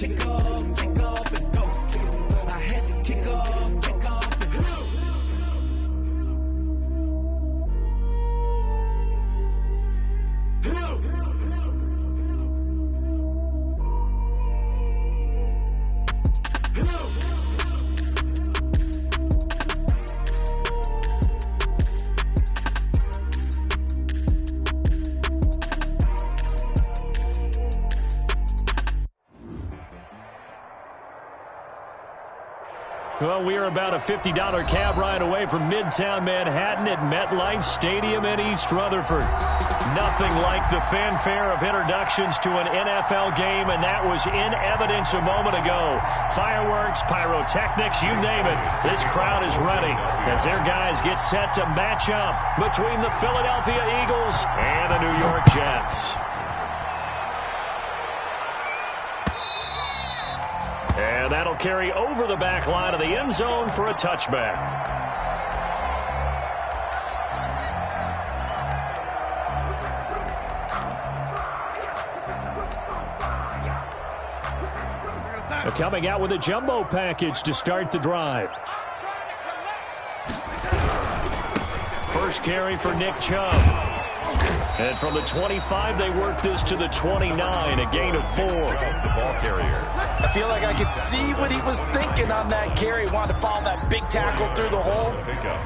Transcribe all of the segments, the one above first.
kick off and go. I had to kick off and go. Well, we are about a $50 cab ride away from Midtown Manhattan at MetLife Stadium in East Rutherford. Nothing like the fanfare of introductions to an NFL game, and that was in evidence a moment ago. Fireworks, pyrotechnics, you name it. This crowd is ready as their guys get set to match up between the Philadelphia Eagles and the New York Jets. And that'll carry over the back line of the end zone for a touchback. They're coming out with a jumbo package to start the drive. First carry for Nick Chubb. And from the 25, they work this to the 29, a gain of 4. The ball carrier. I feel like I could see what he was thinking on that carry. Wanted to follow that big tackle through the hole.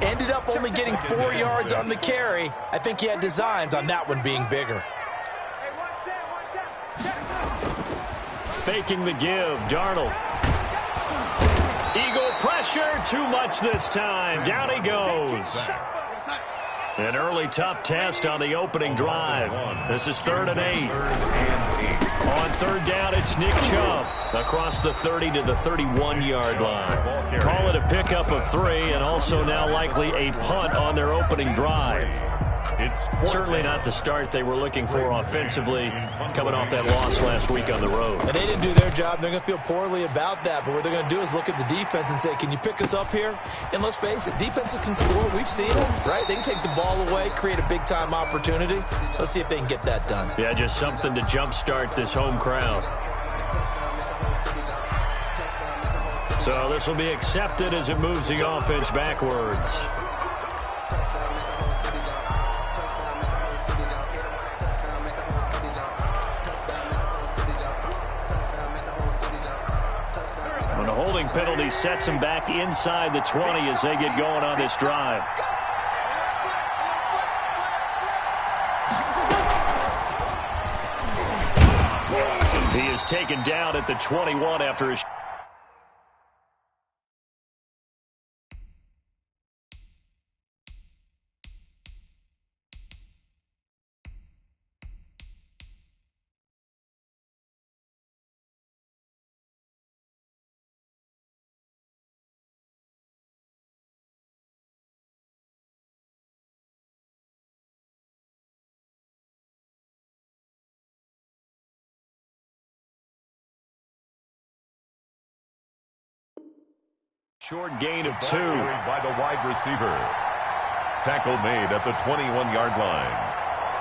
Ended up only getting 4 yards on the carry. I think he had designs on that one being bigger. Faking the give, Darnold. Eagle pressure, too much this time. Down he goes. An early tough test on the opening drive. This is 3rd and 8. On 3rd down, it's Nick Chubb across the 30 to the 31-yard line. Call it a pickup of 3 and also now likely a punt on their opening drive. It's certainly not the start they were looking for offensively, coming off that loss last week on the road. And they didn't do their job. They're going to feel poorly about that. But what they're going to do is look at the defense and say, can you pick us up here? And let's face it, defenses can score. We've seen it, right? They can take the ball away, create a big-time opportunity. Let's see if they can get that done. Yeah, just something to jumpstart this home crowd. So this will be accepted as it moves the offense backwards. And a holding penalty sets them back inside the 20 as they get going on this drive. He is taken down at the 21 after his... Short gain of 2. By the wide receiver. Tackle made at the 21-yard line.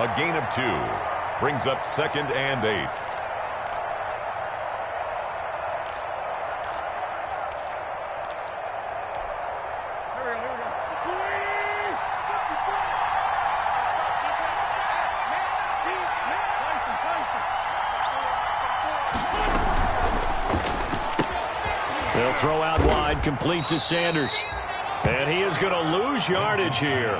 A gain of 2. Brings up 2nd and 8. They'll throw out wide, complete to Sanders. And he is going to lose yardage here.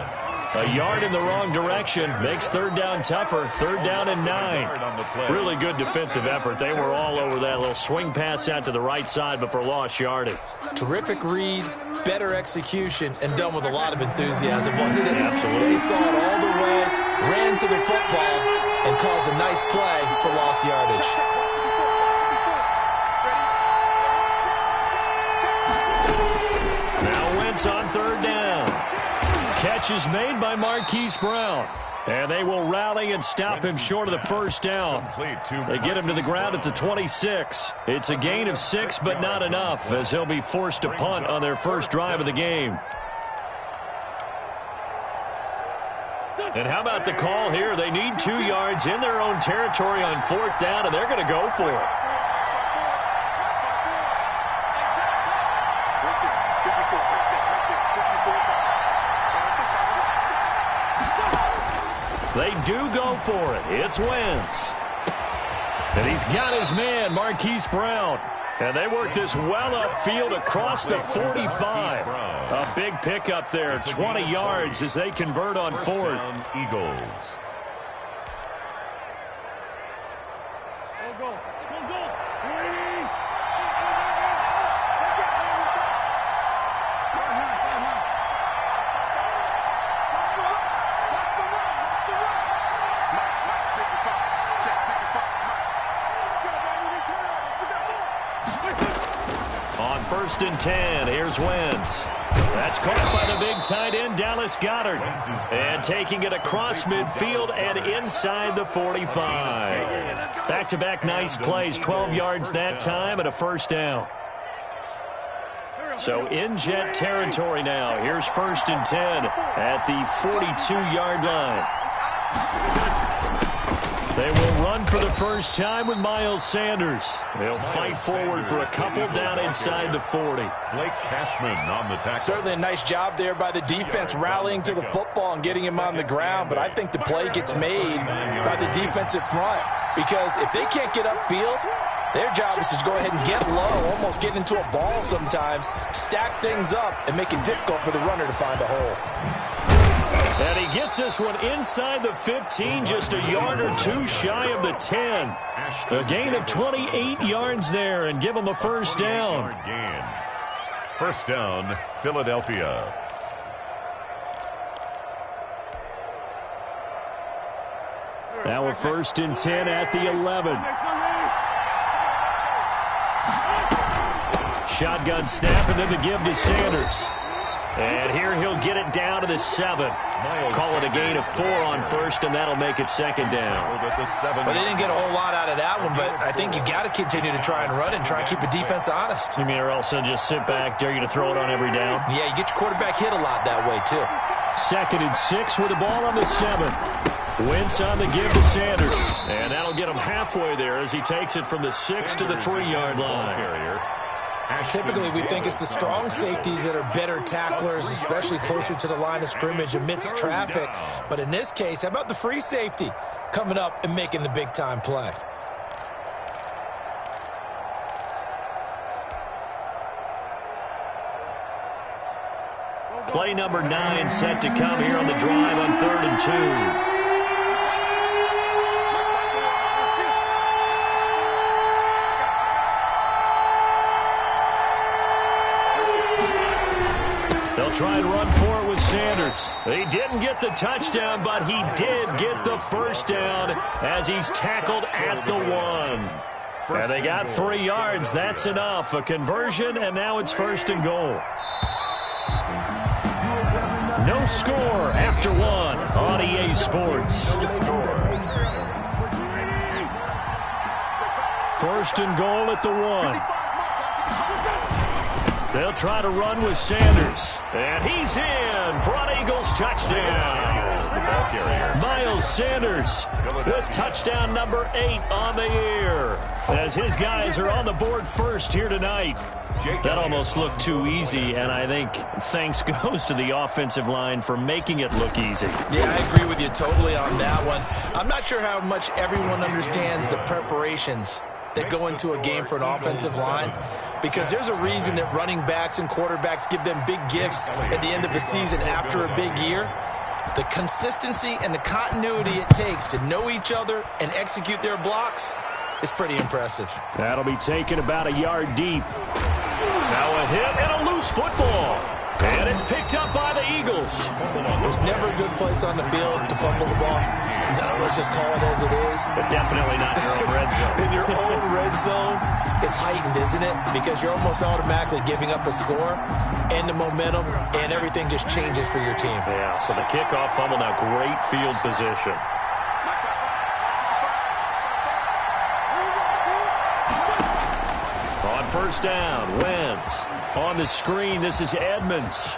A yard in the wrong direction makes 3rd down tougher. 3rd down and 9. Really good defensive effort. They were all over that little swing pass out to the right side before lost yardage. Terrific read, better execution, and done with a lot of enthusiasm, wasn't it? Absolutely. They saw it all the way, ran to the football, and caused a nice play for lost yardage. On 3rd down. Catch is made by Marquise Brown. And they will rally and stop him short of the 1st down. They get him to the ground at the 26. It's a gain of 6, but not enough, as he'll be forced to punt on their first drive of the game. And how about the call here? They need 2 yards in their own territory on 4th down, and they're going to go for it. They do go for it. It's Wentz. And he's got his man, Marquise Brown. And they work this well upfield across the 45. A big pickup there, 20 yards as they convert on fourth. Eagles. First and 10. Here's Wentz. That's caught by the big tight end, Dallas Goedert. And taking it across midfield and inside the 45. Back-to-back nice plays. 12 yards that time and a first down. So in jet territory now. Here's first and 10 at the 42-yard line. They will run for the first time with Miles Sanders. They'll fight forward for a couple down inside the 40. Blake Cashman on the tackle. Certainly a nice job there by the defense rallying to the football and getting him on the ground, but I think the play gets made by the defensive front because if they can't get upfield, their job is to go ahead and get low, almost get into a ball sometimes, stack things up, and make it difficult for the runner to find a hole. And he gets this one inside the 15, just a yard or two shy of the 10. A gain of 28 yards there and give him a first down. First down, Philadelphia. Now a first and 10 at the 11. Shotgun snap and then the give to Sanders. And here he'll get it down to the 7. Call it a gain of 4 on first, and that'll make it second down. Well, they didn't get a whole lot out of that one, but I think you got to continue to try and run and try and keep the defense honest. You mean or else they'll just sit back, dare you to throw it on every down? Yeah, you get your quarterback hit a lot that way, too. Second and 6 with the ball on the 7. Wentz on the give to Sanders. And that'll get him halfway there as he takes it from the 6 to the 3-yard line. Typically, we think it's the strong safeties that are better tacklers, especially closer to the line of scrimmage amidst traffic. But in this case, how about the free safety coming up and making the big-time play? Play number 9 set to come here on the drive on 3rd and 2. Try and run for it with Sanders. He didn't get the touchdown, but he did get the first down as he's tackled at the 1. And they got 3 yards. That's enough. A conversion, and now it's first and goal. No score after 1 on EA Sports. First and goal at the 1. They'll try to run with Sanders. And he's in for an Eagles touchdown. Miles Sanders with touchdown number 8 on the year. As his guys are on the board first here tonight. That almost looked too easy, and I think thanks goes to the offensive line for making it look easy. Yeah, I agree with you totally on that one. I'm not sure how much everyone understands the preparations that go into a game for an offensive line, because there's a reason that running backs and quarterbacks give them big gifts at the end of the season after a big year. The consistency and the continuity it takes to know each other and execute their blocks is pretty impressive. That'll be taken about a yard deep. Now a hit and a loose football. And it's picked up by the Eagles. There's never a good place on the field to fumble the ball. No, let's just call it as it is. But definitely not in your own red zone. In your own red zone, it's heightened, isn't it? Because you're almost automatically giving up a score and the momentum, and everything just changes for your team. Yeah, so the kickoff fumble, now great field position. On first down, Wentz. On the screen, this is Edmonds.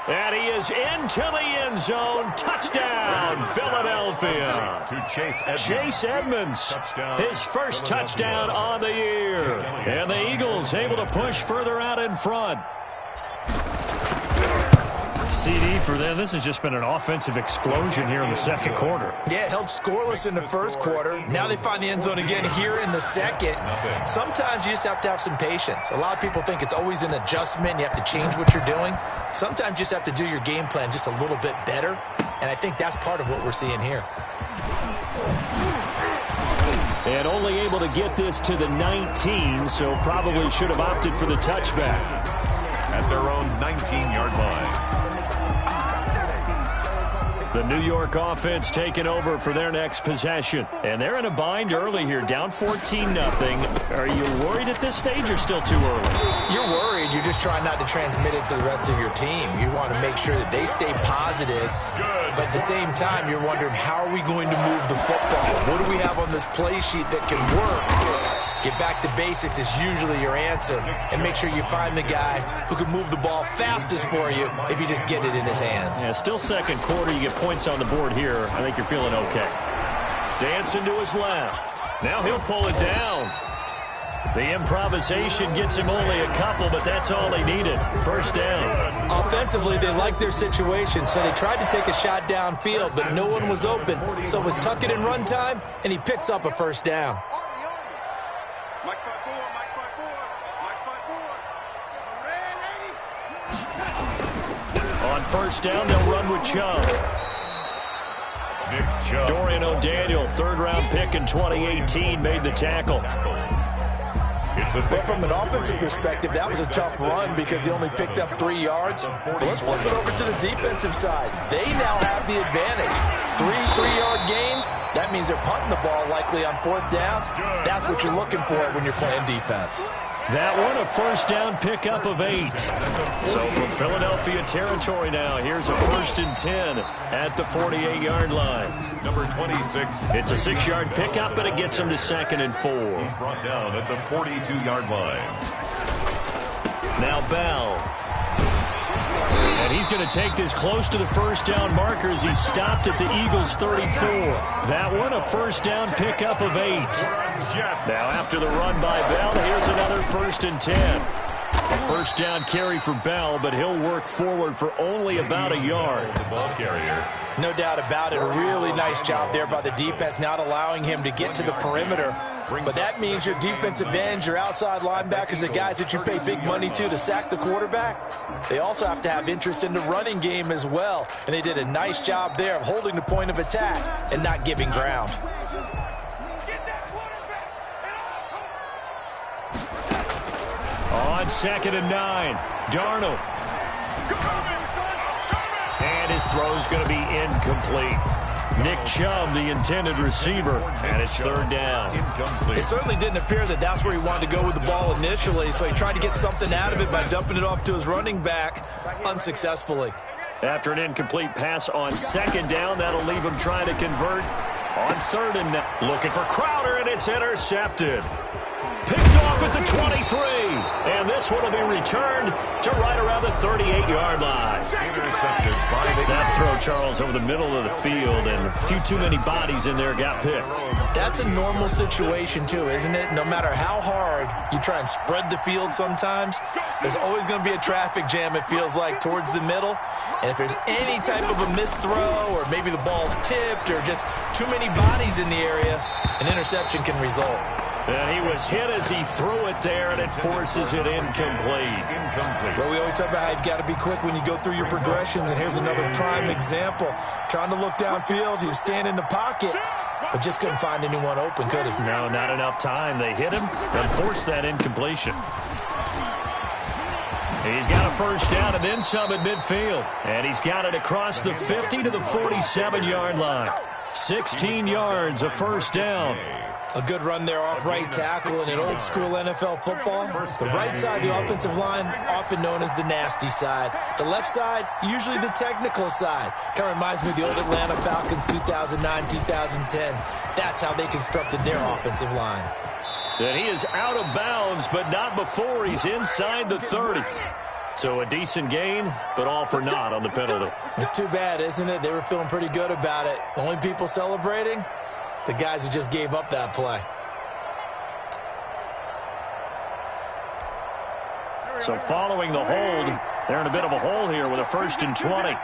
And he is into the end zone. Touchdown, Philadelphia. To Chase Edmonds. His first touchdown on the year. And the Eagles able to push further out in front. CD, for them, this has just been an offensive explosion here in the second quarter. Yeah, held scoreless in the first quarter. Now they find the end zone again here in the second. Sometimes you just have to have some patience. A lot of people think it's always an adjustment. You have to change what you're doing. Sometimes you just have to do your game plan just a little bit better, and I think that's part of what we're seeing here. And only able to get this to the 19, so probably should have opted for the touchback. At their own 19-yard line. The New York offense taking over for their next possession. And they're in a bind early here, down 14-0. Are you worried at this stage or still too early? You're worried. You're just trying not to transmit it to the rest of your team. You want to make sure that they stay positive. But at the same time, you're wondering, how are we going to move the football? What do we have on this play sheet that can work? Get back to basics is usually your answer. And make sure you find the guy who can move the ball fastest for you if you just get it in his hands. Yeah, still second quarter. You get points on the board here. I think you're feeling okay. Dancing to his left. Now he'll pull it down. The improvisation gets him only a couple, but that's all he needed. First down. Offensively, they like their situation, so they tried to take a shot downfield, but no one was open. So it was tuck it and run time, and he picks up a first down. On first down, they'll run with Chubb. Dorian O'Daniel, third-round pick in 2018, made the tackle. But from an offensive perspective, that was a tough run because he only picked up 3 yards. But let's flip it over to the defensive side. They now have the advantage. 3-3-yard gains, that means they're punting the ball likely on fourth down. That's what you're looking for when you're playing defense. That one, a first down pickup of 8. So from Philadelphia territory now, here's a 1st and 10 at the 48-yard line. Number 26. It's a 6-yard pickup, but it gets him to 2nd and 4. He's brought down at the 42-yard line. Now Bell. And he's going to take this close to the first down marker as he stopped at the Eagles' 34. That one, a first down pickup of 8. Now after the run by Bell, here's another 1st and 10. A first down carry for Bell, but he'll work forward for only about a yard. The ball carrier. No doubt about it. A really nice job there by the defense, not allowing him to get to the perimeter. But that means your defensive ends, your outside linebackers, the guys that you pay big money to sack the quarterback, they also have to have interest in the running game as well. And they did a nice job there of holding the point of attack and not giving ground. On 2nd and 9, Darnold. And his throw's going to be incomplete. Nick Chubb, the intended receiver, and it's 3rd down. It certainly didn't appear that that's where he wanted to go with the ball initially, so he tried to get something out of it by dumping it off to his running back unsuccessful. After an incomplete pass on 2nd down, that'll leave him trying to convert on 3rd and 9. Looking for Crowder, and it's intercepted. Picked off at the 23, and this one will be returned to right around the 38-yard line. Intercepted by that throw, Charles, over the middle of the field, and a few too many bodies in there got picked. That's a normal situation, too, isn't it? No matter how hard you try and spread the field sometimes, there's always going to be a traffic jam, it feels like, towards the middle. And if there's any type of a missed throw, or maybe the ball's tipped, or just too many bodies in the area, an interception can result. And he was hit as he threw it there, and it forces it incomplete. Well, we always talk about how you've got to be quick when you go through your progressions, and here's another prime example. Trying to look downfield, he was standing in the pocket, but just couldn't find anyone open, could he? No, not enough time. They hit him and forced that incompletion. He's got a first down and then some at midfield. And he's got it across the 50 to the 47-yard line. 16 yards, a first down. A good run there off right tackle in an old-school NFL football. The right side of the offensive line, often known as the nasty side. The left side, usually the technical side. Kind of reminds me of the old Atlanta Falcons 2009, 2010. That's how they constructed their offensive line. And he is out of bounds, but not before he's inside the 30. So a decent gain, but all for naught on the penalty. It's too bad, isn't it? They were feeling pretty good about it. The only people celebrating? The guys who just gave up that play. So following the hold, they're in a bit of a hole here with a 1st and 20.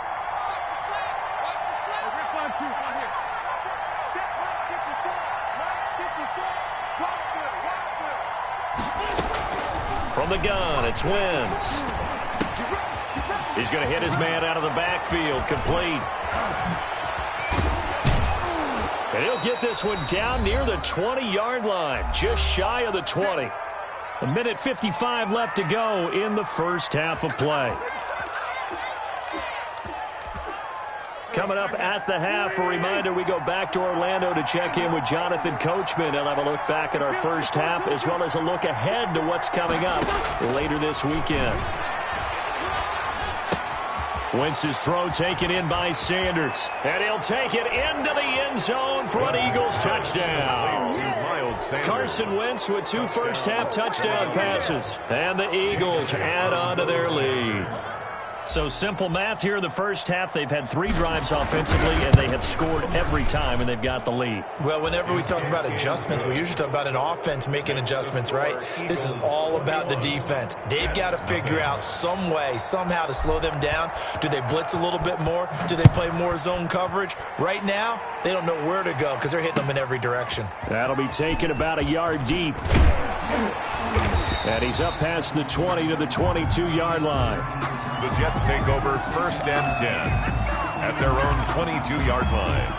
From the gun, it's Wentz. He's going to hit his man out of the backfield, complete. And he'll get this one down near the 20-yard line, just shy of the 20. 1:55 left to go in the first half of play. Coming up at the half, a reminder, we go back to Orlando to check in with Jonathan Coachman. He'll have a look back at our first half as well as a look ahead to what's coming up later this weekend. Wentz's throw taken in by Sanders. And he'll take it into the end zone for an Eagles touchdown. Carson Wentz with 2 first-half touchdown passes. And the Eagles add on to their lead. So simple math here in the first half. They've had 3 drives offensively, and they have scored every time, and they've got the lead. Well, whenever we talk about adjustments, we usually talk about an offense making adjustments, right? This is all about the defense. They've got to figure out some way, somehow to slow them down. Do they blitz a little bit more? Do they play more zone coverage? Right now, they don't know where to go because they're hitting them in every direction. That'll be taken about a yard deep. And he's up past the 20 to the 22-yard line. The Jets take over 1st and 10 at their own 22-yard line.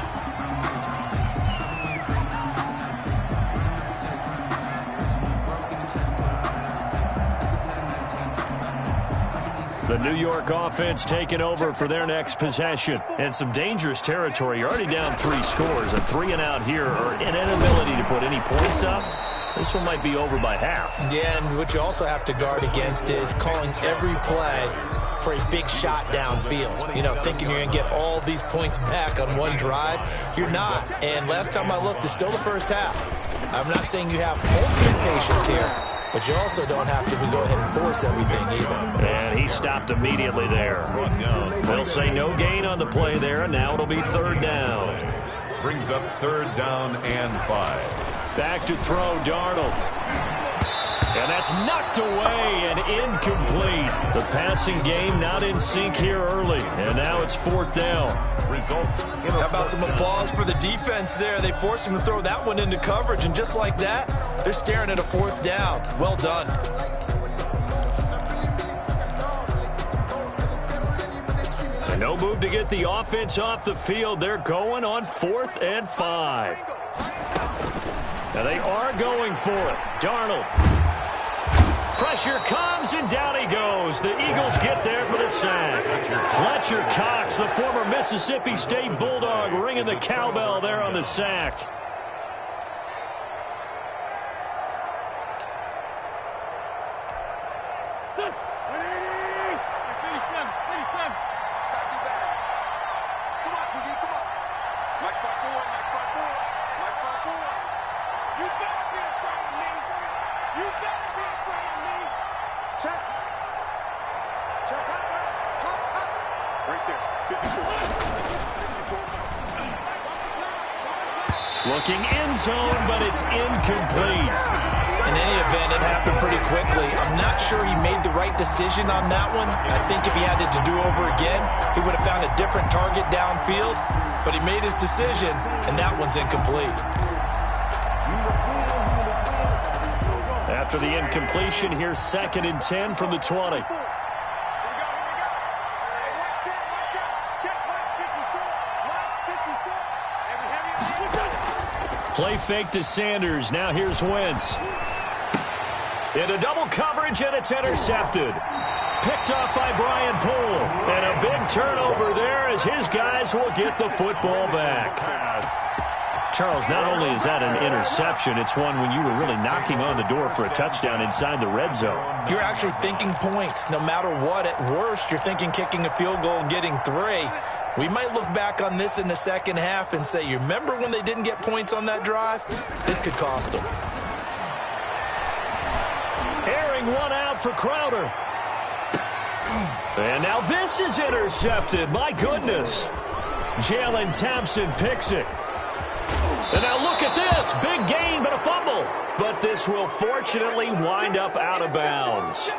The New York offense taking over for their next possession. And some dangerous territory. You're already down 3 scores. A 3-and-out here, or an inability to put any points up. This one might be over by half. Yeah, and what you also have to guard against is calling every play for a big shot downfield. You know, thinking you're going to get all these points back on one drive. You're not. And last time I looked, it's still the first half. I'm not saying you have ultimate patience here, but you also don't have to go ahead and force everything either. And he stopped immediately there. They'll say no gain on the play there, and now it'll be 3rd down. Brings up 3rd down and 5. Back to throw, Darnold. And that's knocked away and incomplete. The passing game not in sync here early. And now it's 4th down. Results. How about some applause for the defense there? They forced him to throw that one into coverage, and just like that, they're staring at a 4th down. Well done. And no move to get the offense off the field. They're going on 4th and 5. Now they are going for it. Darnold. Pressure comes, and down he goes. The Eagles get there for the sack. Fletcher Cox, the former Mississippi State Bulldog, ringing the cowbell there on the sack. Looking end zone, but it's incomplete. In any event, it happened pretty quickly. I'm not sure he made the right decision on that one. I think if he had it to do over again, he would have found a different target downfield. But he made his decision, and that one's incomplete. After the incompletion, here's 2nd and 10 from the 20. Play fake to Sanders. Now here's Wentz. Into double coverage, and it's intercepted. Picked off by Brian Poole. And a big turnover there as his guys will get the football back. Charles, not only is that an interception, it's one when you were really knocking on the door for a touchdown inside the red zone. You're actually thinking points. No matter what, at worst, you're thinking kicking a field goal and getting 3. We might look back on this in the second half and say, you remember when they didn't get points on that drive? This could cost them. Airing one out for Crowder. And now this is intercepted. My goodness. Jalen Thompson picks it. And now look at this. Big gain, but a fumble. But this will fortunately wind up out of bounds.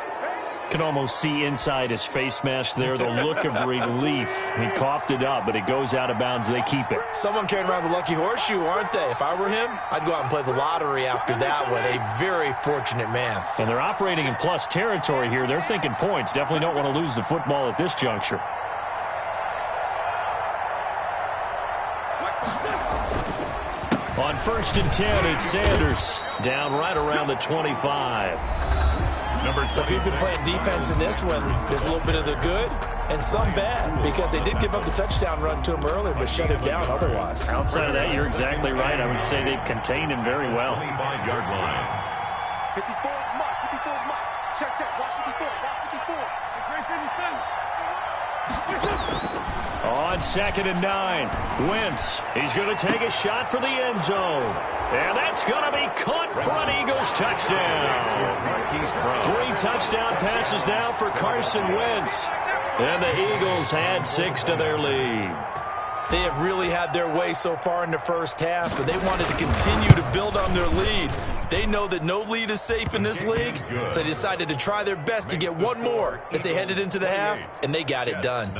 Can almost see inside his face mask there, the look of relief. He coughed it up, but it goes out of bounds. They keep it. Someone carrying around the lucky horseshoe, aren't they? If I were him, I'd go out and play the lottery after that one. A very fortunate man. And they're operating in plus territory here. They're thinking points. Definitely don't want to lose the football at this juncture. On 1st and 10, it's Sanders. Down right around the 25. So if you've been playing defense in this one, there's a little bit of the good and some bad, because they did give up the touchdown run to him earlier, but shut him down otherwise. Outside of that, you're exactly right. I would say they've contained him very well. 25-yard line. 54, mark, 54, mark. Check, watch 54, watch 54. On 2nd and 9, Wentz. He's going to take a shot for the end zone. And that's going to be caught for an Eagles touchdown. 3 touchdown passes now for Carson Wentz. And the Eagles add 6 to their lead. They have really had their way so far in the first half, but they wanted to continue to build on their lead. They know that no lead is safe in this league, so they decided to try their best to get one more as they headed into the half, and they got it done.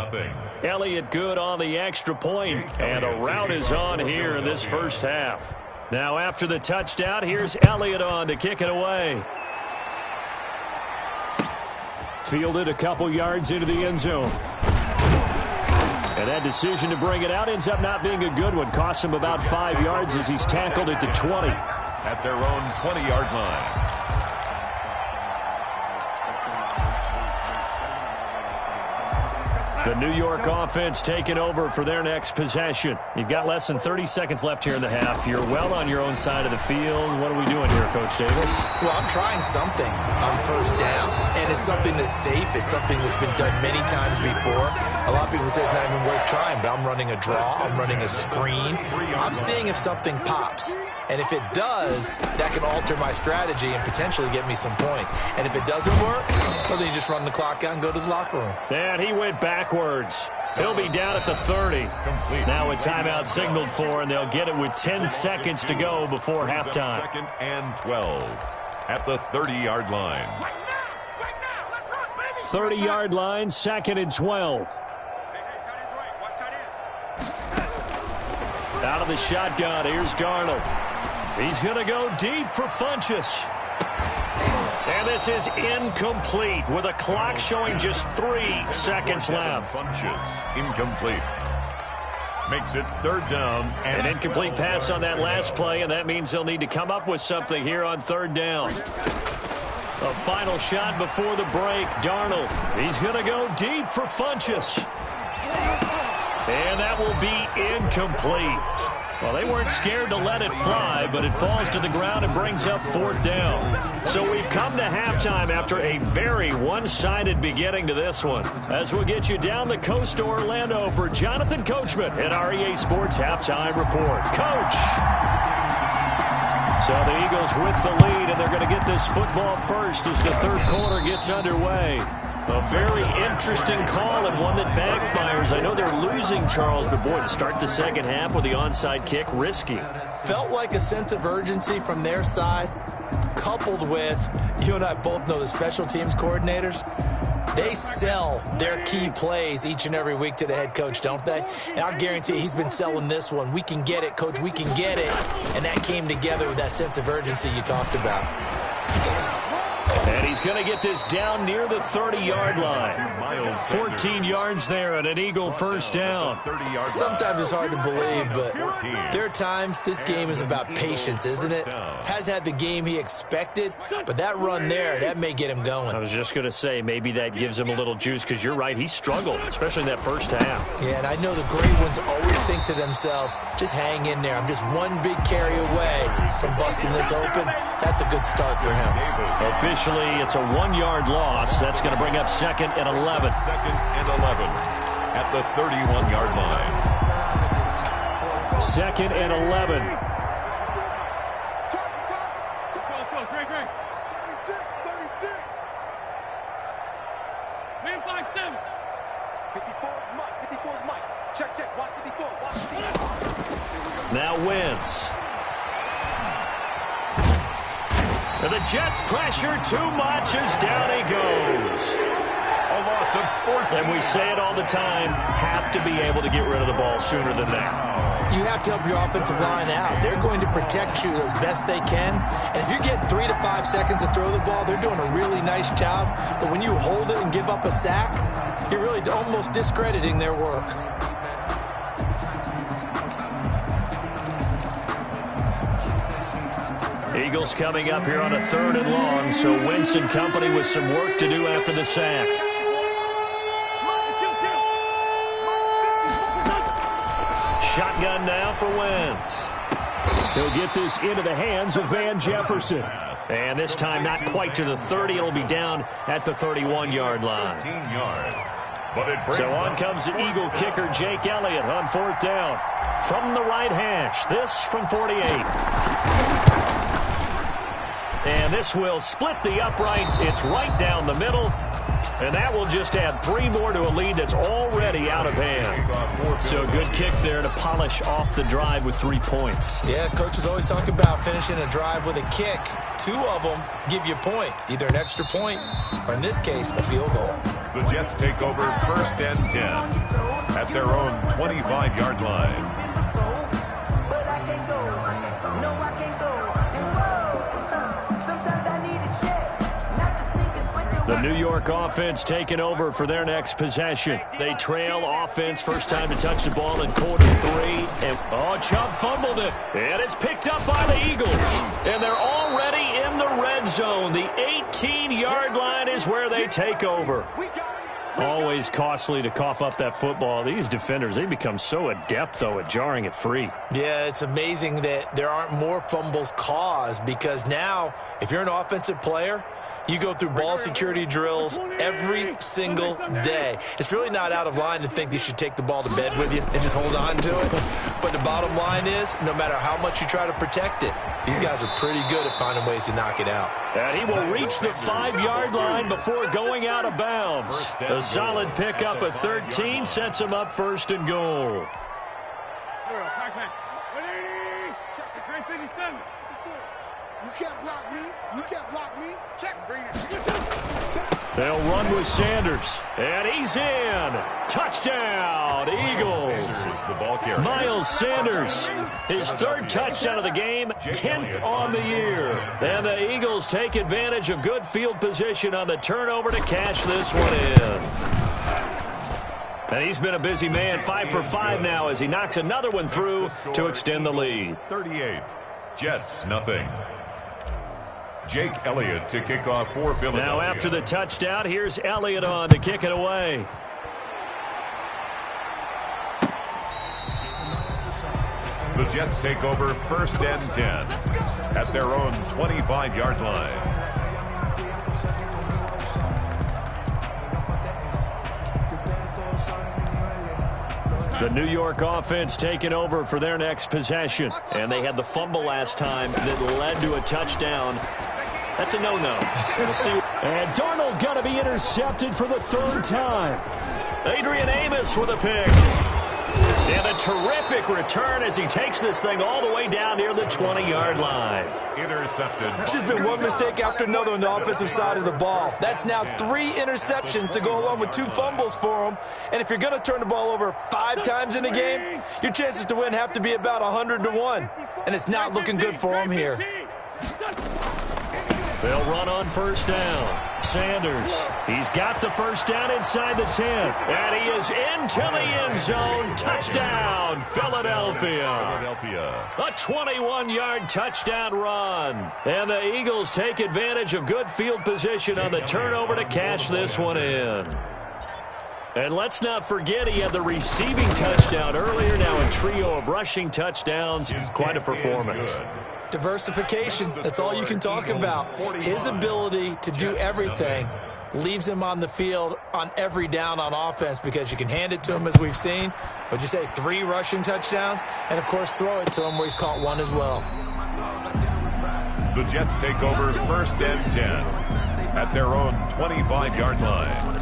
Elliott good on the extra point, and a rout is on here in this first half. Now after the touchdown, here's Elliott on to kick it away. Fielded a couple yards into the end zone. And that decision to bring it out ends up not being a good one. Costs him about 5 yards as he's tackled at the 20. At their own 20-yard line. The New York offense taking over for their next possession. You've got less than 30 seconds left here in the half. You're well on your own side of the field. What are we doing here, Coach Davis? Well, I'm trying something on first down, and it's something that's safe. It's something that's been done many times before. A lot of people say it's not even worth trying, but I'm running a draw. I'm running a screen. I'm seeing if something pops. And if it does, that can alter my strategy and potentially get me some points. And if it doesn't work, well, then you just run the clock out and go to the locker room. And he went backwards. He'll be down at the 30. Now a timeout signaled for, and they'll get it with 10 seconds to go before halftime. 2nd and 12 at the 30-yard line. 30-yard line, 2nd and 12. Out of the shotgun, here's Darnold. He's going to go deep for Funchess. And this is incomplete with a clock showing just 3 seconds left. Funchess, incomplete. Makes it 3rd down. An incomplete pass on that last play, and that means they'll need to come up with something here on 3rd down. A final shot before the break. Darnold, he's going to go deep for Funchess. And that will be incomplete. Well, they weren't scared to let it fly, but it falls to the ground and brings up 4th down. So we've come to halftime after a very one-sided beginning to this one. As we'll get you down the coast to Orlando for Jonathan Coachman at our EA Sports Halftime Report. Coach! So the Eagles with the lead, and they're going to get this football first as the 3rd quarter gets underway. A very interesting call and one that backfires. I know they're losing, Charles, but boy, to start the second half with the onside kick, risky. Felt like a sense of urgency from their side, coupled with, you and I both know the special teams coordinators, they sell their key plays each and every week to the head coach, don't they? And I'll guarantee he's been selling this one. We can get it, coach, we can get it. And that came together with that sense of urgency you talked about. And he's going to get this down near the 30-yard line. 14 yards there and an Eagle first down. Sometimes it's hard to believe, but there are times this game is about patience, isn't it? Has had the game he expected, but that run there, that may get him going. I was just going to say, maybe that gives him a little juice, because you're right, he struggled, especially in that first half. Yeah, and I know the great ones always think to themselves, just hang in there. I'm just one big carry away from busting this open. That's a good start for him. Officially, it's a 1-yard loss. That's going to bring up 2nd and 11. 2nd and 11 at the 31-yard line. 2nd and 11. 36, 36. Man 5-7. 54's Mike. 54's Mike. Check. Watch 54. Watch 54. Now Wentz. And the Jets pressure too much as down he goes. of 14. And we say it all the time, have to be able to get rid of the ball sooner than that. You have to help your offensive line out. They're going to protect you as best they can. And if you're getting 3 to 5 seconds to throw the ball, they're doing a really nice job. But when you hold it and give up a sack, you're really almost discrediting their work. Eagles coming up here on a 3rd and long, so Wentz and company with some work to do after the sack. Shotgun now for Wentz. He'll get this into the hands of Van Jefferson. And this time not quite to the 30. It'll be down at the 31-yard line. 13 yards. So on comes the Eagle kicker, Jake Elliott, on 4th down. From the right hash, this from 48. And this will split the uprights. It's right down the middle. And that will just add 3 more to a lead that's already out of hand. So a good kick there to polish off the drive with 3 points. Yeah, coaches always talk about finishing a drive with a kick. 2 of them give you points, either an extra point or, in this case, a field goal. The Jets take over 1st and 10 at their own 25-yard line. The New York offense taking over for their next possession. They trail offense, first time to touch the ball in quarter 3. And, Chubb fumbled it. And it's picked up by the Eagles. And they're already in the red zone. The 18-yard line is where they take over. Always costly to cough up that football. These defenders, they become so adept, though, at jarring it free. Yeah, it's amazing that there aren't more fumbles caused, because now, if you're an offensive player, you go through ball security drills every single day. It's really not out of line to think you should take the ball to bed with you and just hold on to it. But the bottom line is, no matter how much you try to protect it, these guys are pretty good at finding ways to knock it out. And he will reach the 5-yard line before going out of bounds. A solid pickup at 13 sets him up 1st and goal. You can't block me. You can't block me. Check. They'll run with Sanders. And he's in. Touchdown, Eagles. Miles Sanders, his 3rd touchdown of the game, 10th on the year. And the Eagles take advantage of good field position on the turnover to cash this one in. And he's been a busy man, 5 for 5 now as he knocks another one through to extend the lead. 38, Jets, nothing. Jake Elliott to kick off for Philadelphia. Now after the touchdown, here's Elliott on to kick it away. The Jets take over 1st and 10 at their own 25-yard line. The New York offense taking over for their next possession. And they had the fumble last time that led to a touchdown. That's a no-no. We'll see. And Darnold going to be intercepted for the 3rd time. Adrian Amos with a pick. And a terrific return as he takes this thing all the way down near the 20-yard line. Intercepted. It's just been one mistake after another on the offensive side of the ball. That's now 3 interceptions to go along with 2 fumbles for him. And if you're going to turn the ball over 5 times in a game, your chances to win have to be about 100 to 1. And it's not looking good for him here. They'll run on 1st down. Sanders, he's got the 1st down inside the 10. And he is into the end zone. Touchdown, Philadelphia. A 21-yard touchdown run. And the Eagles take advantage of good field position on the turnover to cash this one in. And let's not forget he had the receiving touchdown earlier. Now a trio of rushing touchdowns. Quite a performance. Diversification, that's all you can talk about. His ability to do everything leaves him on the field on every down on offense, because you can hand it to him, as we've seen. Would you say 3 rushing touchdowns? And, of course, throw it to him where he's caught 1 as well. The Jets take over 1st and 10 at their own 25-yard line.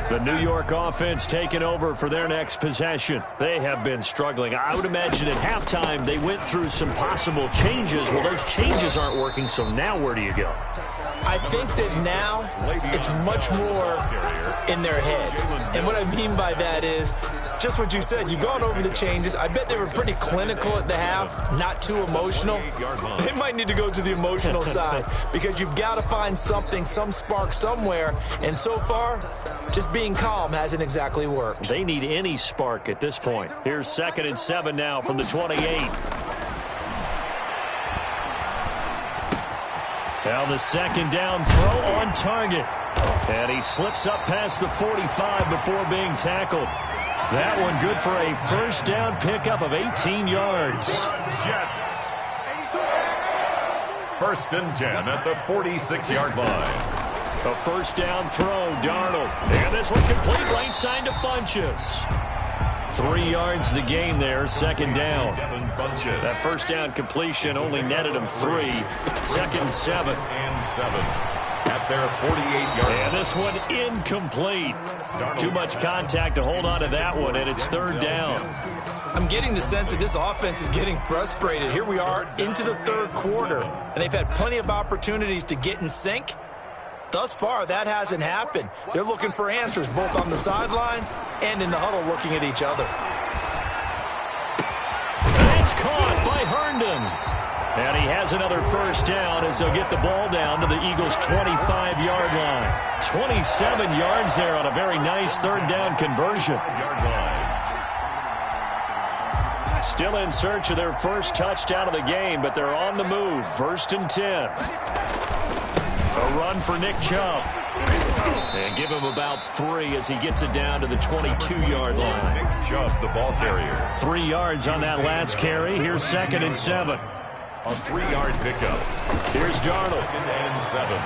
The New York offense taking over for their next possession. They have been struggling. I would imagine at halftime they went through some possible changes. Well, those changes aren't working, so now where do you go? I think that now it's much more in their head. And what I mean by that is just what you said. You've gone over the changes. I bet they were pretty clinical at the half, not too emotional. They might need to go to the emotional side because you've got to find something, some spark somewhere. And so far, just being calm hasn't exactly worked. They need any spark at this point. Here's 2nd and 7 now from the 28. Now the second down throw on target. And he slips up past the 45 before being tackled. That one good for a first down pickup of 18 yards. Jets. 1st and 10 at the 46-yard line. A first down throw, Darnold. And this one complete right side to Funchess. 3 yards the gain there, 2nd down. That first down completion only netted him 3. 2nd and 7. And 7 at their 48-yard line. And this one incomplete. Too much contact to hold on to that one, and it's 3rd down. I'm getting the sense that this offense is getting frustrated. Here we are into the 3rd quarter, and they've had plenty of opportunities to get in sync. Thus far, that hasn't happened. They're looking for answers both on the sidelines and in the huddle looking at each other. That's caught by Herndon. And he has another first down as they'll get the ball down to the Eagles' 25-yard line. 27 yards there on a very nice 3rd down conversion. Still in search of their first touchdown of the game, but they're on the move. 1st and 10. A run for Nick Chubb. And give him about 3 as he gets it down to the 22-yard line. Nick Chubb, the ball carrier. 3 yards on that last carry. Here's 2nd and 7. A 3-yard pickup. Here's Darnold. 2nd and 7.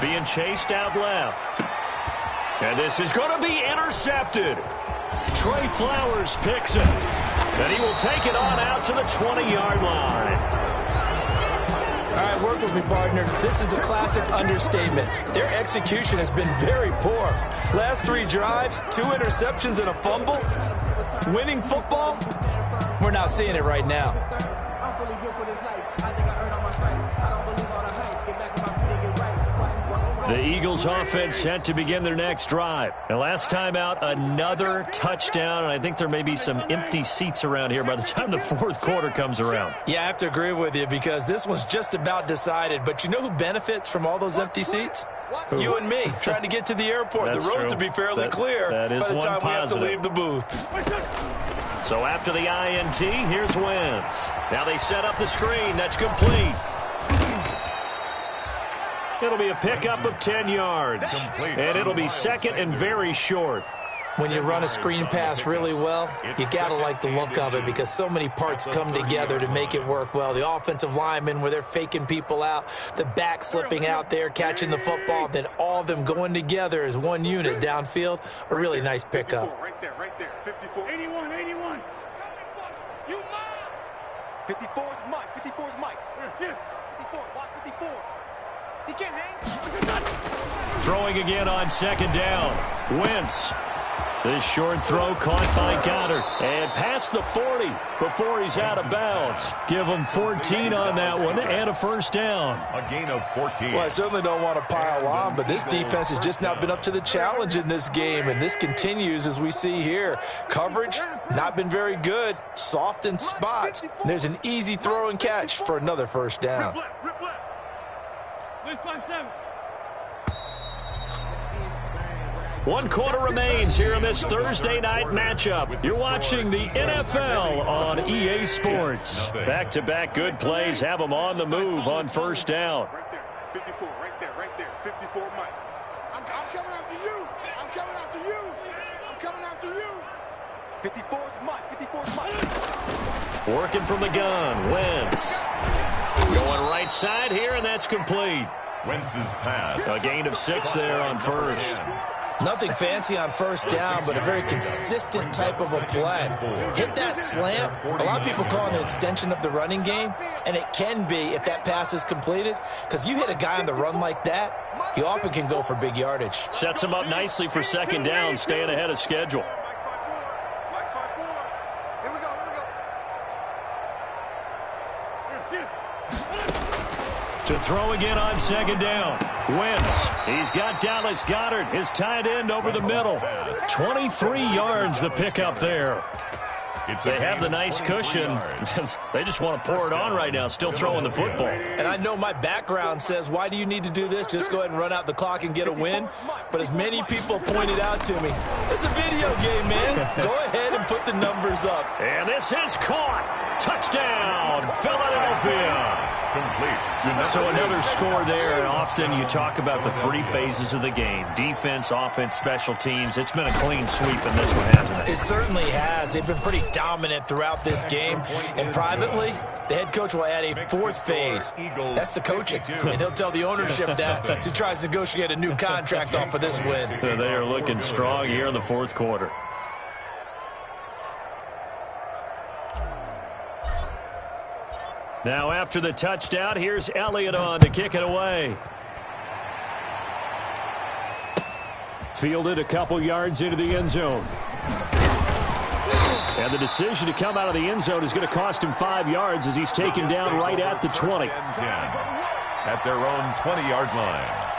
Being chased out left. And this is going to be intercepted. Trey Flowers picks it. And he will take it on out to the 20-yard line. All right, work with me, partner. This is a classic understatement. Their execution has been very poor. Last 3 drives, 2 interceptions and a fumble. Winning football? We're not seeing it right now. The Eagles offense set to begin their next drive. And last time out, another touchdown. And I think there may be some empty seats around here by the time the 4th quarter comes around. Yeah, I have to agree with you because this one's just about decided. But you know who benefits from all those empty seats? Who? You and me, trying to get to the airport. That's the road true. to be fairly clear that is by the time one we have to positive. leave the booth. So after the INT, here's Wentz. Now they set up the screen. That's complete. It'll be a pickup of 10 yards. And it'll be 2nd and very short. When you run a screen pass really well, you got to like the look of it because so many parts come together to make it work well. The offensive linemen where they're faking people out, the back slipping out there, catching the football, then all of them going together as one unit downfield. A really nice pickup. Right there, right there. 54. 81, 81. 54 is Mike. 54 is Mike. 54, watch 54. He can't hang. Throwing again on 2nd down. Wentz. This short throw caught by Goddard. And past the 40 before he's out of bounds. Give him 14 on that one and a first down. A gain of 14. Well, I certainly don't want to pile on, but this defense has just not been up to the challenge in this game, and this continues as we see here. Coverage, not been very good. Soft in spots. There's an easy throw and catch for another first down. Rip left. 1 quarter remains here in this Thursday night matchup. You're watching the NFL on EA Sports. Back-to-back good plays have them on the move on first down. Right there. 54, right there, right there. 54, Mike. I'm coming after you. I'm coming after you. I'm coming after you. 54 is Mike. 54 is Mike. Working from the gun, Wentz. Going right side here, and that's complete. Wentz's pass. A gain of 6 there on first. Nothing fancy on first down, but a very consistent type of a play. Hit that slant. A lot of people call it an extension of the running game, and it can be if that pass is completed, because you hit a guy on the run like that, he often can go for big yardage. Sets him up nicely for second down, staying ahead of schedule. To throw again on second down. Wentz. He's got Dallas Goedert, his tight end, over the middle. 23 yards the pickup there. They have the nice cushion. They just want to pour it on right now, still throwing the football. And I know my background says, why do you need to do this? Just go ahead and run out the clock and get a win. But as many people pointed out to me, it's a video game, man. Go ahead and put the numbers up. And this is caught. Touchdown, Philadelphia. Complete. So another score there, and often you talk about the three phases of the game. Defense, offense, special teams. It's been a clean sweep in this one, hasn't it? It certainly has. They've been pretty dominant throughout this game. And privately, the head coach will add a fourth phase. That's the coaching. And he'll tell the ownership that as he tries to negotiate a new contract off of this win. They are looking strong here in the fourth quarter. Now after the touchdown, here's Elliott on to kick it away. Fielded a couple yards into the end zone. And the decision to come out of the end zone is going to cost him 5 yards as he's taken down right at the 20. At their own 20-yard line.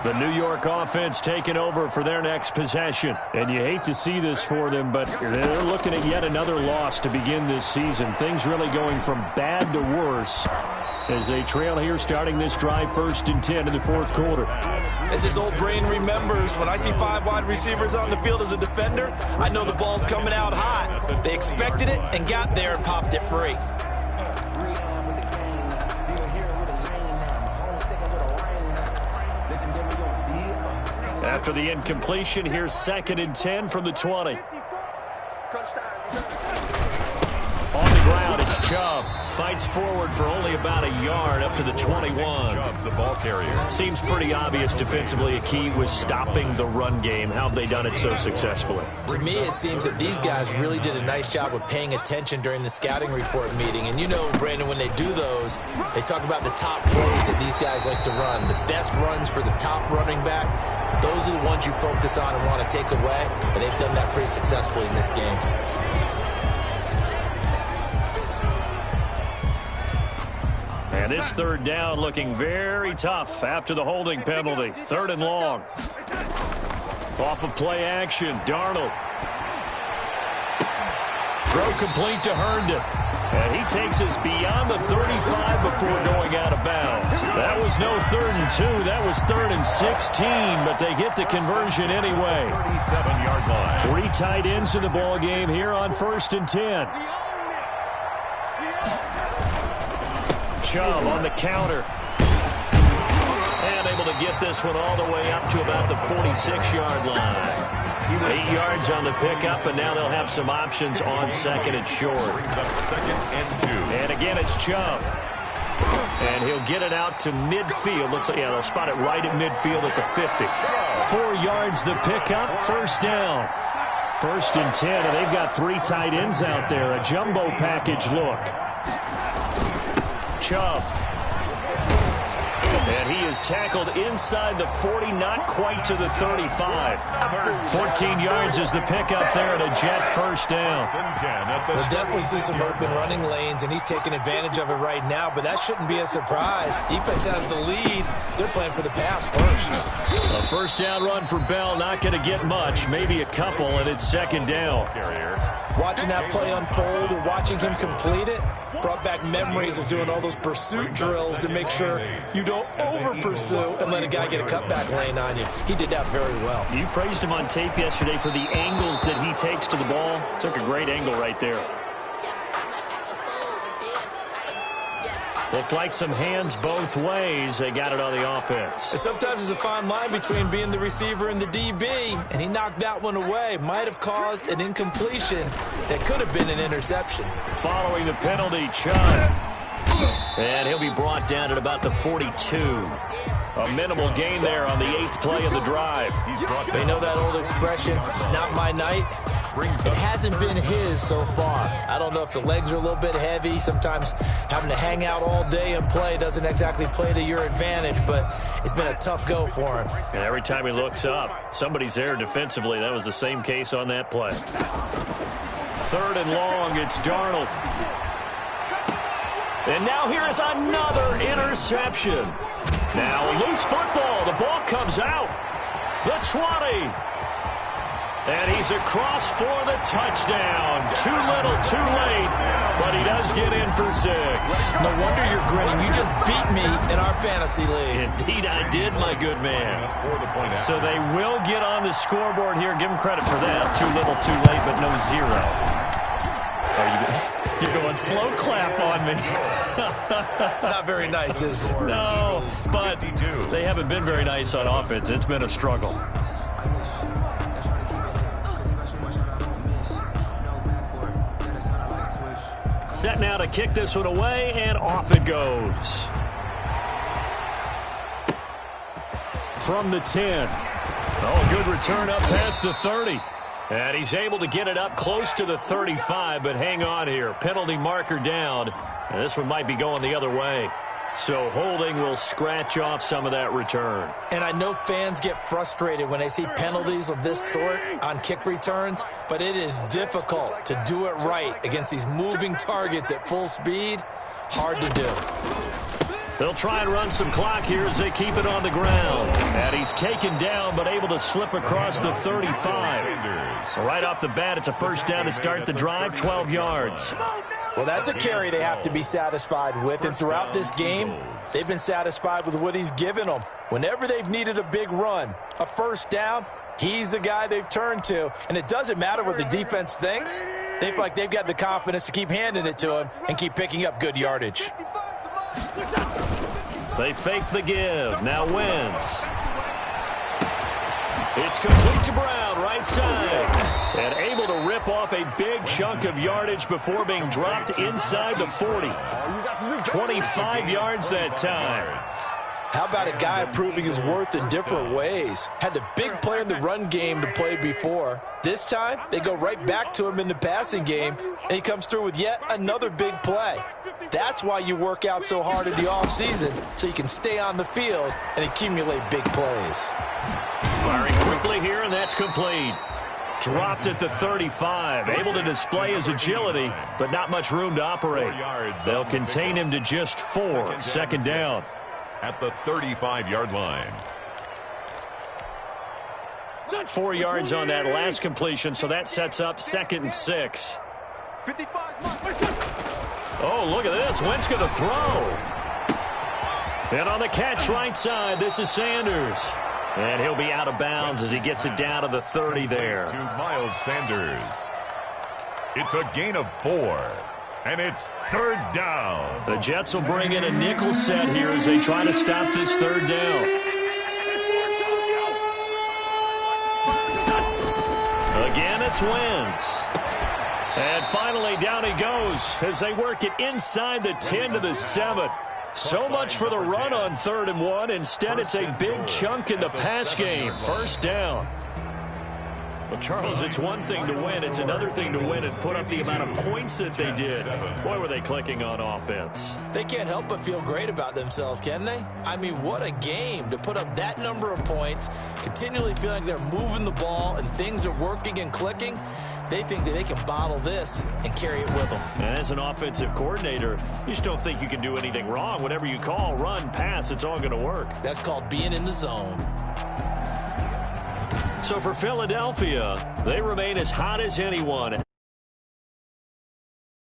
The New York offense taking over for their next possession. And you hate to see this for them, but they're looking at yet another loss to begin this season. Things really going from bad to worse as they trail here starting this drive 1st and 10 in the fourth quarter. As his old brain remembers, when I see 5 wide receivers on the field as a defender, I know the ball's coming out hot. They expected it and got there and popped it free. After the incompletion, here's 2nd and 10 from the 20. On the ground, it's Chubb. Fights forward for only about a yard up to the 21. Chubb, the ball carrier. Seems pretty obvious defensively a key was stopping the run game. How have they done it so successfully? To me, it seems that these guys really did a nice job of paying attention during the scouting report meeting. And you know, Brandon, when they do those, they talk about the top plays that these guys like to run. The best runs for the top running back. Those are the ones you focus on and want to take away. And they've done that pretty successfully in this game. And this 3rd down looking very tough after the holding penalty. 3rd and long. Off of play action, Darnold. Throw complete to Herndon. And he takes us beyond the 35 before going out of bounds. That was no 3rd and 2. That was 3rd and 16, but they get the conversion anyway. 37-yard line. 3 tight ends in the ball game here on 1st and 10. Chubb on the counter. And able to get this one all the way up to about the 46-yard line. 8 yards on the pickup, and now they'll have some options on 2nd and short. 2nd and 2. And again, it's Chubb. And he'll get it out to midfield. Looks like, yeah, they'll spot it right at midfield at the 50. 4 yards the pickup, 1st down. 1st and 10, and they've got 3 tight ends out there. A jumbo package look. Chubb. And he is tackled inside the 40, not quite to the 35. 14 yards is the pickup there, and a Jet 1st down. We'll definitely see some open running lanes, and he's taking advantage of it right now, but that shouldn't be a surprise. Defense has the lead. They're playing for the pass first. A 1st down run for Bell, not going to get much, maybe a couple, and it's 2nd down. Watching that play unfold or watching him complete it brought back memories of doing all those pursuit drills to make sure you don't over-pursue and let a guy get a cutback lane on you. He did that very well. You praised him on tape yesterday for the angles that he takes to the ball. Took a great angle right there. Looked like some hands both ways. They got it on the offense. And sometimes there's a fine line between being the receiver and the DB, and he knocked that one away. Might have caused an incompletion that could have been an interception. Following the penalty, Chubb. And he'll be brought down at about the 42. A minimal gain there on the 8th play of the drive. They know that old expression, it's not my night. It hasn't been his so far. I don't know if the legs are a little bit heavy. Sometimes having to hang out all day and play doesn't exactly play to your advantage, but it's been a tough go for him. And every time he looks up, somebody's there defensively. That was the same case on that play. 3rd and long, it's Darnold. And now here is another interception. Now loose football. The ball comes out. The 20. And he's across for the touchdown. Too little, too late. But he does get in for 6. No wonder you're grinning. You just beat me in our fantasy league. Indeed I did, my good man. So they will get on the scoreboard here. Give them credit for that. Too little, too late, but no 0. You're going slow clap on me. Not very nice, is it? No, but they haven't been very nice on offense. It's been a struggle. Set now to kick this one away, and off it goes. From the 10. Oh, good return up past the 30. And he's able to get it up close to the 35, but hang on here. Penalty marker down, and this one might be going the other way. So holding will scratch off some of that return. And I know fans get frustrated when they see penalties of this sort on kick returns, but it is difficult to do it right against these moving targets at full speed. Hard to do. They'll try and run some clock here as they keep it on the ground. And he's taken down, but able to slip across the 35. Right off the bat, it's a first down to start the drive, 12 yards. Well, that's a carry they have to be satisfied with. And throughout this game, they've been satisfied with what he's given them. Whenever they've needed a big run, a first down, he's the guy they've turned to. And it doesn't matter what the defense thinks. They feel like they've got the confidence to keep handing it to him and keep picking up good yardage. They fake the give. Now Wentz. It's complete to Brown, right side. And able to rip off a big chunk of yardage before being dropped inside the 40. 25 yards that time. How about a guy proving his worth in different ways? Had a big play in the run game to play before. This time, they go right back to him in the passing game, and he comes through with yet another big play. That's why you work out so hard in the offseason, so you can stay on the field and accumulate big plays. Firing quickly here, and that's complete. Dropped at the 35. Able to display his agility, but not much room to operate. They'll contain him to just 4. Second down. At the 35-yard line. 4 yards on that last completion, so that sets up 2nd and 6. Oh, look at this. Wentz going to throw. And on the catch right side, this is Sanders. And he'll be out of bounds as he gets it down to the 30 there. To Miles Sanders. It's a gain of 4. And it's 3rd down. The Jets will bring in a nickel set here as they try to stop this 3rd down. Again, it's Wentz. And finally, down he goes as they work it inside the 10 to the 7. So much for the run on 3rd and 1. Instead, it's a big chunk in the pass game. 1st down. Well, Charles, it's one thing to win. It's another thing to win and put up the amount of points that they did. Boy, were they clicking on offense. They can't help but feel great about themselves, can they? I mean, what a game to put up that number of points, continually feeling like they're moving the ball and things are working and clicking. They think that they can bottle this and carry it with them. And as an offensive coordinator, you just don't think you can do anything wrong. Whatever you call, run, pass, it's all going to work. That's called being in the zone. So for Philadelphia, they remain as hot as anyone.